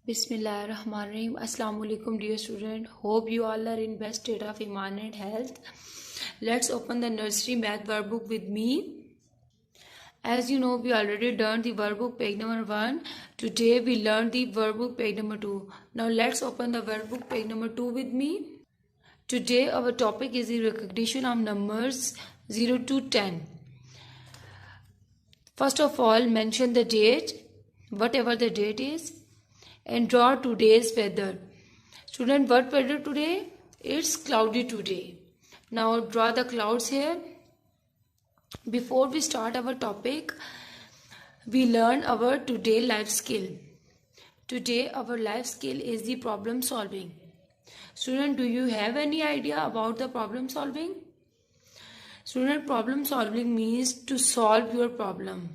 Bismillahirrahmanirrahim. Assalamu alaikum dear student. Hope you all are in best state of iman and health. Let's open the nursery math workbook with me. As you know, we already learned the workbook page number 1. Today we learned the workbook page number 2. Now let's open the workbook page number 2 with me. Today our topic is the recognition of numbers 0 to 10. First of all, mention the date, whatever the date is, and draw today's weather. Student, what weather today? It's cloudy today. Now draw the clouds here. Before we start our topic, we learn our today life skill. Today our life skill is the problem solving. Student, do you have any idea about the problem solving? Student, problem solving means to solve your problem.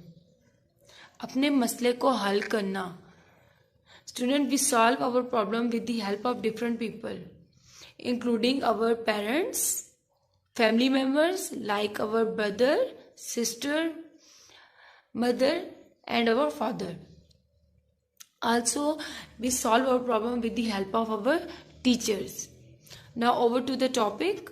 अपने मसले को हल करना. Student, we solve our problem with the help of different people, including our parents, family members like our brother, sister, mother, and our father. Also, we solve our problem with the help of our teachers. Now over to the topic.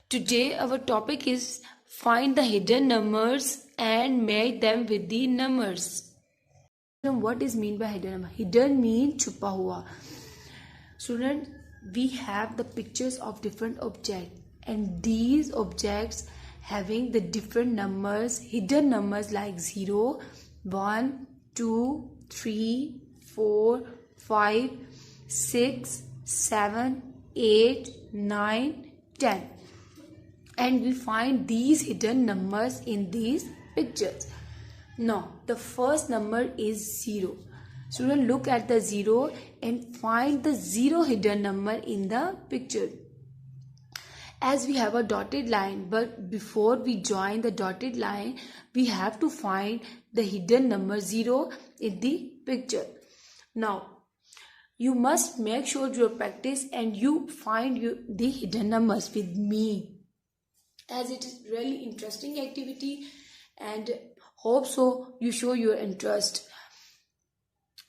Today our topic is find the hidden numbers and match them with the numbers. What is mean by hidden number? Hidden means छुपा हुआ. Student, we have the pictures of different objects, and these objects having the different numbers, hidden numbers like 0, 1, 2, 3, 4, 5, 6, 7, 8, 9, 10. And we find these hidden numbers in these pictures. Now, the first number is 0. Student, look at the 0 and find the 0 hidden number in the picture. As we have a dotted line, but before we join the dotted line, we have to find the hidden number 0 in the picture. Now, you must make sure you practice and you find the hidden numbers with me, as it is really interesting activity, and hope so you show your interest.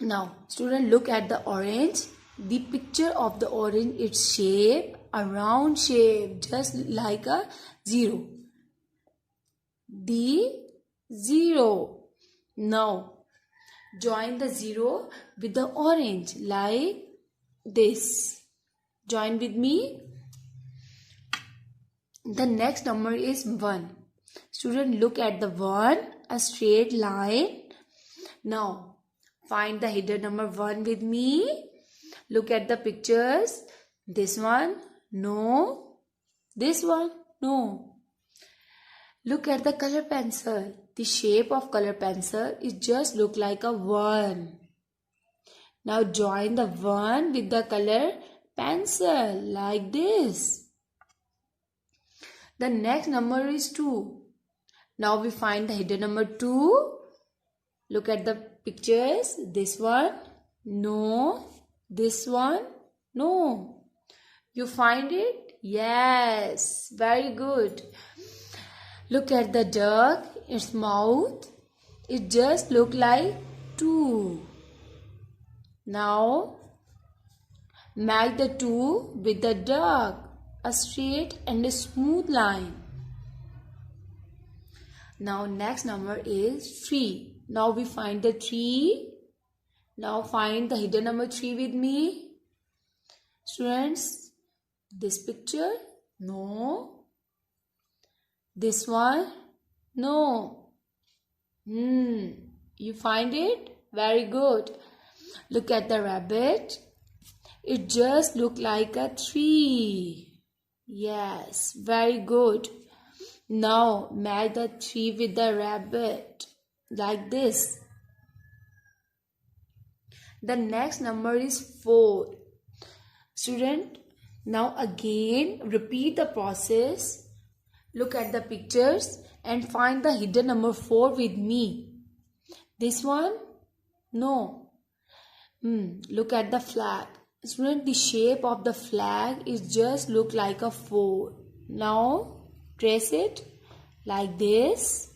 Now, student, look at the orange. The picture of the orange, its shape, a round shape, just like a 0. The 0. Now, join the 0 with the orange like this. Join with me. The next number is 1. Student, look at the 1, a straight line. Now, find the hidden number 1 with me. Look at the pictures. This one, no. This one, no. Look at the color pencil. The shape of color pencil is just look like a 1. Now, join the 1 with the color pencil like this. The next number is 2. Now we find the hidden number 2. Look at the pictures. This one, no. This one, no. You find it? Yes. Very good. Look at the duck. Its mouth. It just look like 2. Now, match the 2 with the duck. A straight and a smooth line. Now next number is 3. Now we find the 3. Now find the hidden number 3 with me. Students, this picture, no. This one, no. You find it? Very good. Look at the rabbit. It just look like a 3. Yes, very good. Now match the 3 with the rabbit like this. The next number is 4. Student, now again repeat the process. Look at the pictures and find the hidden number 4 with me. This one, no. Look at the flag. Student, the shape of the flag is just look like a 4. Now trace it like this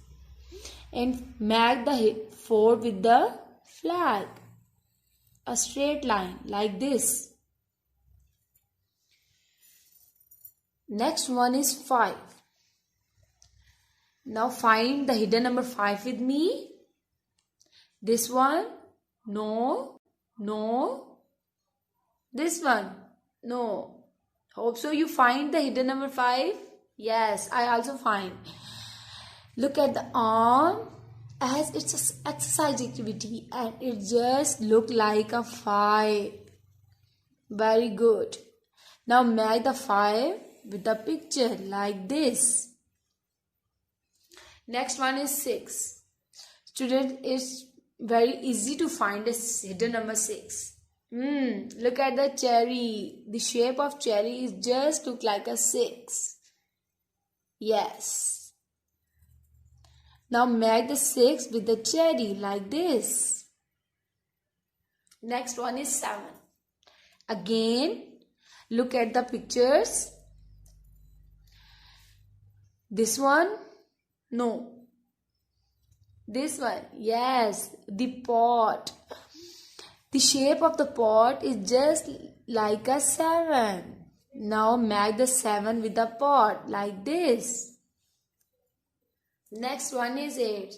and match the 4 with the flag. a straight line like this. Next one is 5. Now find the hidden number 5 with me. This one, no, no. This one, no. Hope so you find the hidden number 5. Yes, I also find. Look at the arm as it's an exercise activity and it just look like a 5. Very good. Now match the 5 with the picture like this. Next one is 6. Student, it's very easy to find a hidden number 6. Look at the cherry. The shape of cherry is just look like a 6. Yes. Now match the 6 with the cherry like this. Next one is 7. Again, look at the pictures. This one, no. This one, yes, the pot. The shape of the pot is just like a 7. Now match the 7 with the pot like this. Next one is 8.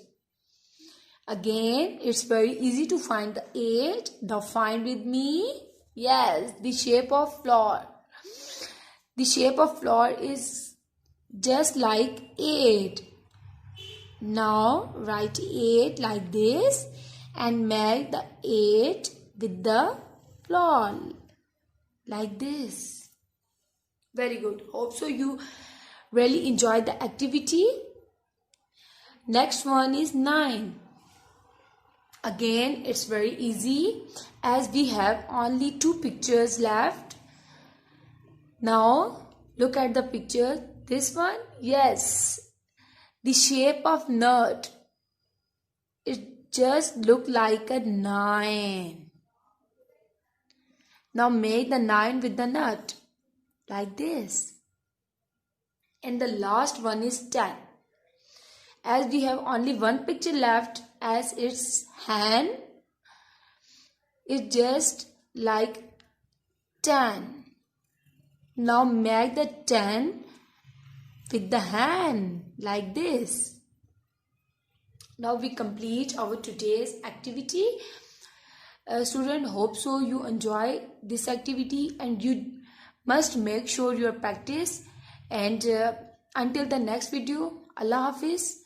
Again, it's very easy to find the 8. Now find with me. Yes, the shape of flower. The shape of flower is just like 8. Now write 8 like this and match the 8 with the flower like this. Very good. Hope so you really enjoyed the activity. Next one is 9. Again, it's very easy as we have only 2 pictures left. Now look at the picture. This one, yes, the shape of nut. It just look like a 9. Now make the 9 with the nut like this. And the last one is 10. As we have only 1 picture left, as its hand is just like 10. Now make the 10 with the hand like this. Now we complete our today's activity. Student, hope so you enjoy this activity and you must make sure you practice. And until the next video, Allah Hafiz.